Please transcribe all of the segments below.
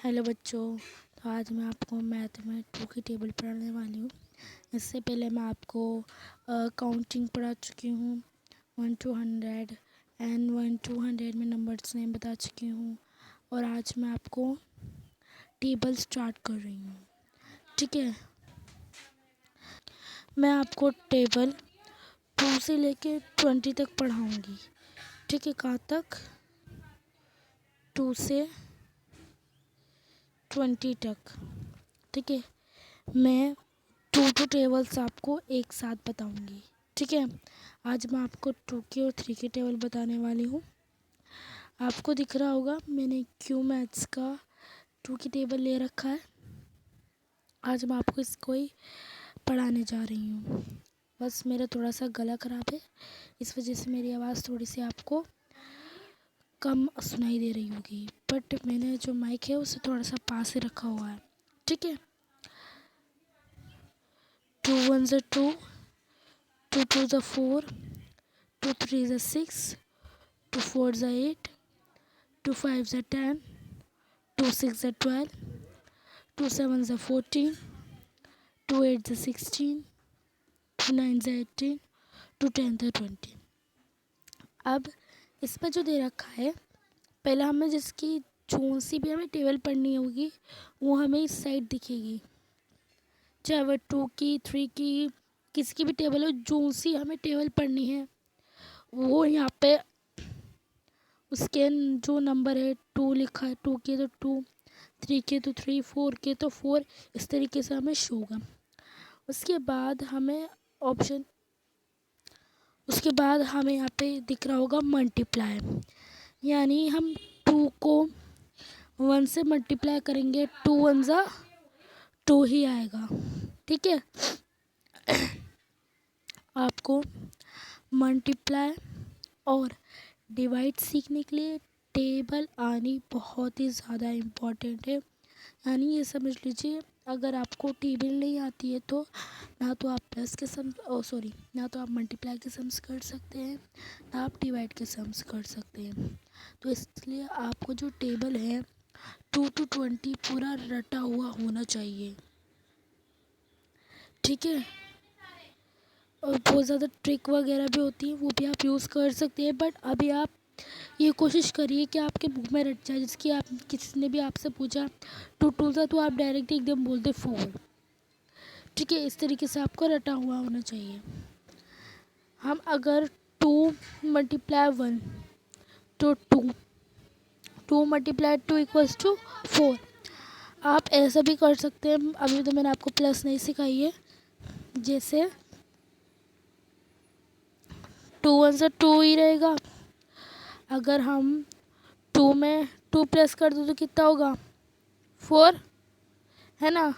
Hello बच्चों। तो आज मैं आपको मैथ में 2 की टेबल पढ़ाने वाली हूँ। इससे पहले मैं आपको काउंटिंग पढ़ा चुकी हूँ 1 to 100 एंड 1 to 100 में नंबर्स नेम बता चुकी हूँ। और आज मैं आपको टेबल स्टार्ट कर रही हूँ। ठीक है, मैं आपको टेबल 2 से लेके 20 तक पढ़ाऊँगी। ठीक है, कहाँ तक? 2 से 20 तक। ठीक है, मैं 2 टेबल्स आपको एक साथ बताऊंगी। ठीक है, आज मैं आपको 2 की और 3 की टेबल बताने वाली हूँ। आपको दिख रहा होगा मैंने क्यू मैथ्स का 2 की टेबल ले रखा है। आज मैं आपको इसको ही पढ़ाने जा रही हूँ। बस मेरा थोड़ा सा गला ख़राब है, इस वजह से मेरी आवाज़ थोड़ी सी आपको कम सुनाई दे रही होगी, बट मैंने जो माइक है उसे थोड़ा सा पास से रखा हुआ है। ठीक है, 2 1 is 2, 2 2 is 4, 2 3 is 6, 2 4 is 8, 2 5 is 10, 2 6 is 12, 2 7 is 14, 2 8 is 16, 2 9 is 18, 2 10 is 20। अब इसमें जो दे रखा है, पहले हमें जिसकी जोन सी भी हमें टेबल पढ़नी होगी वो हमें इस साइड दिखेगी, चाहे वह 2 की 3 की किसी की भी टेबल हो, जोन सी हमें टेबल पढ़नी है वो यहाँ पे उसके जो नंबर है 2 लिखा है, 2 के तो 2, 3 के तो 3, 4 के तो 4, इस तरीके से हमें शो होगा। उसके बाद हमें यहाँ पे दिख रहा होगा मल्टीप्लाई, यानी हम 2 को 1 से मल्टीप्लाई करेंगे, 2 1 जा 2 ही आएगा। ठीक है, आपको मल्टीप्लाई और डिवाइड सीखने के लिए टेबल आनी बहुत ही ज़्यादा इम्पॉर्टेंट है। यानी ये समझ लीजिए, अगर आपको टेबल नहीं आती है तो ना तो आप ना तो आप मल्टीप्लाई के सम्स कर सकते हैं, ना आप डिवाइड के सम्स कर सकते हैं। तो इसलिए आपको जो टेबल है 2 to 20 पूरा रटा हुआ होना चाहिए। ठीक है, और बहुत ज़्यादा ट्रिक वगैरह भी होती है, वो भी आप यूज़ कर सकते हैं, बट अभी आप ये कोशिश करिए कि आपके बुक में रट जाए। जिसकी आप किसी ने भी आपसे पूछा 2 2 था तो आप डायरेक्ट एकदम बोलते 4। ठीक है, इस तरीके से आपको रटा हुआ होना चाहिए। हम अगर 2 मल्टीप्लाई 1 तो 2 मल्टीप्लाई 2 इक्वल्स टू 4। आप ऐसा भी कर सकते हैं, अभी तो मैंने आपको प्लस नहीं सिखाई है। जैसे 2 1 से 2 ही रहेगा, अगर हम 2 में 2 प्लस कर दो तो कितना होगा 4, है ना।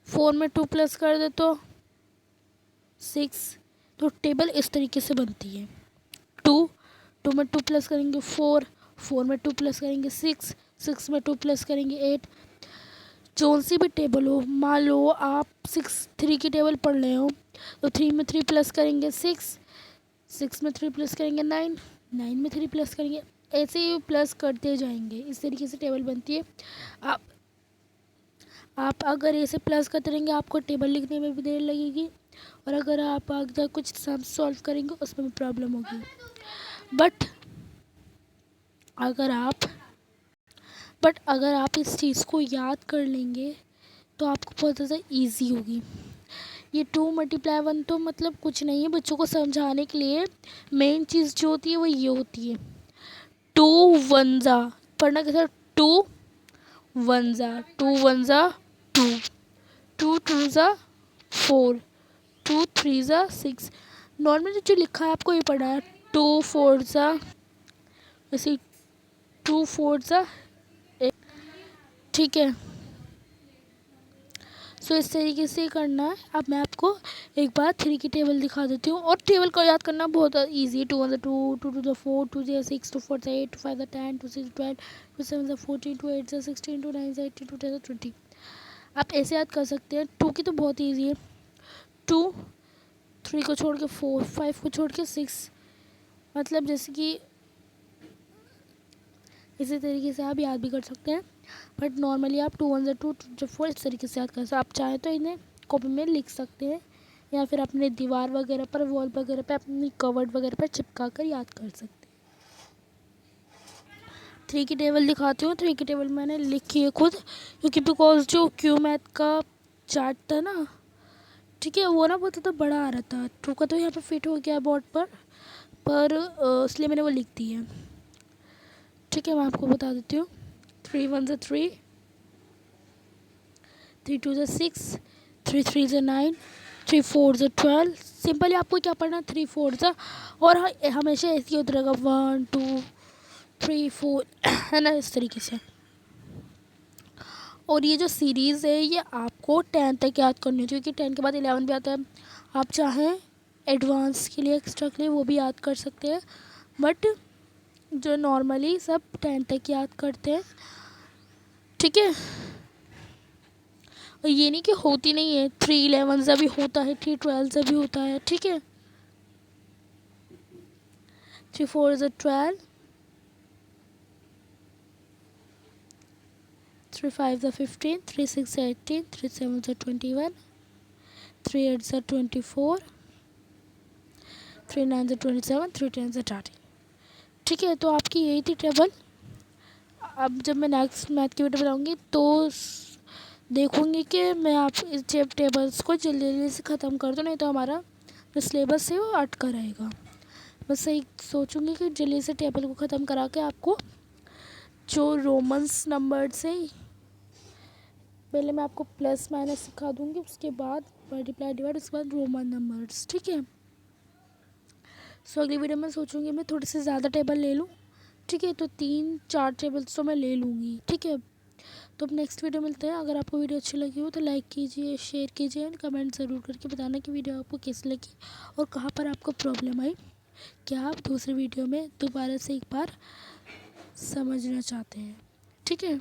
4 में 2 प्लस कर दे तो 6। तो टेबल इस तरीके से बनती है, 2 में 2 प्लस करेंगे 4, 4 में 2 प्लस करेंगे 6, 6 में 2 प्लस करेंगे 8। जोन सी भी टेबल हो, मान लो आप 3 की टेबल पढ़ रहे हो तो 3 में 3 प्लस करेंगे 6, 6 में 3 प्लस करेंगे 9, 9 में 3 प्लस करेंगे, ऐसे ही प्लस करते जाएंगे। इस तरीके से टेबल बनती है। आप अगर ऐसे प्लस करते रहेंगे आपको टेबल लिखने में भी देर लगेगी, और अगर आप अगर कुछ सम सॉल्व करेंगे उसमें भी प्रॉब्लम होगी। बट अगर आप इस चीज़ को याद कर लेंगे तो आपको बहुत ज़्यादा ईजी होगी। ये 2 मल्टीप्लाई 1 तो मतलब कुछ नहीं है, बच्चों को समझाने के लिए मेन चीज़ जो होती है वो ये होती है 2 1 जा, पढ़ना कैसा 2 1 जा 2 1 जा 2, 2 2 जा 4, 2 3 जा 6। नॉर्मली जो लिखा है आपको ये पढ़ना है 2 4 जा, वैसे 2 4 जा 8। ठीक है, सो इस तरीके से करना है। अब मैं आपको एक बार 3 की टेबल दिखा देती हूँ, और टेबल को याद करना बहुत ईजी है। 2 1 2, 2 2 4, 2 6, 2 4 8, 2 5 10, 2 6 12, 2 7 14, 2 8 16, 2 9 18, 2 10 20। आप ऐसे याद कर सकते हैं। 2 की तो बहुत ईजी है, 2 3 को छोड़ के 4, 5 को छोड़ के 6, मतलब जैसे कि इसी तरीके से आप याद भी कर सकते हैं। बट नॉर्मली आप 2 1 ज़ा 2 2 ज़ा 4 इस तरीके से याद कर सकते हैं। आप चाहें तो इन्हें कॉपी में लिख सकते हैं या फिर अपने दीवार वगैरह पर, वॉल वगैरह पर, अपनी कवर्ड वगैरह पर चिपका कर याद कर सकते हैं। 3 की टेबल दिखाती हूँ। 3 की टेबल मैंने लिखी है खुद, क्योंकि बिकॉज जो क्यू मैथ का चार्ट था ना, ठीक है, वो ना बहुत ज़्यादा बड़ा आ रहा था। 2 का तो यहाँ पे फिट हो गया बोर्ड पर इसलिए मैंने वो लिख दी है। ठीक है, मैं आपको बता देती हूँ। 3 1 ज़ा 3, 3 2 ज़ा 6, 3 3 ज़ा 9, 3 4 ज़ा 12। सिंपली आपको क्या पढ़ना, 3 4 ज़ा, और हमेशा ऐसे ही होता रहेगा 1 2 3 4 है ना, इस तरीके से। और ये जो सीरीज़ है ये आपको 10 तक याद करनी होती है, क्योंकि 10 के बाद 11 भी आता है। आप चाहें एडवांस के लिए, एक्स्ट्रा के लिए, वो भी याद कर सकते हैं, बट जो नॉर्मली सब 10 तक याद करते हैं। ठीक है, और ये नहीं कि होती नहीं है, 3 11 सा भी होता है, 3 12 सा भी होता है। ठीक है, 3 4 ज़ा 12, 3 5 ज़ा 15, 3 6 ज़ा 18, 3 7 ज़ा 21, 3 8 ज़ा 24, 3 9 ज़ा 27, 3 10 ज़ा 30। ठीक है, तो आपकी यही थी टेबल। अब जब मैं नेक्स्ट मैथ की वीडियो बनाऊंगी तो देखूंगी कि मैं आप इस टेबल्स को जल्दी जल्दी से ख़त्म कर दूँ, नहीं तो हमारा जो सिलेबस है वो अटका रहेगा। बस यही सोचूंगी कि जल्दी से टेबल को ख़त्म करा के आपको जो रोमन्स नंबर्स है, पहले मैं आपको प्लस माइनस सिखा दूंगी, उसके बाद मल्टीप्लाई डिवाइड, उसके बाद रोमन नंबर्स। ठीक है, सो अगली वीडियो में सोचूंगी मैं थोड़ी सी ज़्यादा टेबल ले लूँ। ठीक है, तो 3 4 टेबल्स तो मैं ले लूँगी। ठीक है, तो अब नेक्स्ट वीडियो मिलते हैं। अगर आपको वीडियो अच्छी लगी हो तो लाइक कीजिए, शेयर कीजिए एंड कमेंट ज़रूर करके बताना कि वीडियो आपको कैसी लगी और कहाँ पर आपको प्रॉब्लम आई। क्या आप दूसरी वीडियो में दोबारा से एक बार समझना चाहते हैं। ठीक है।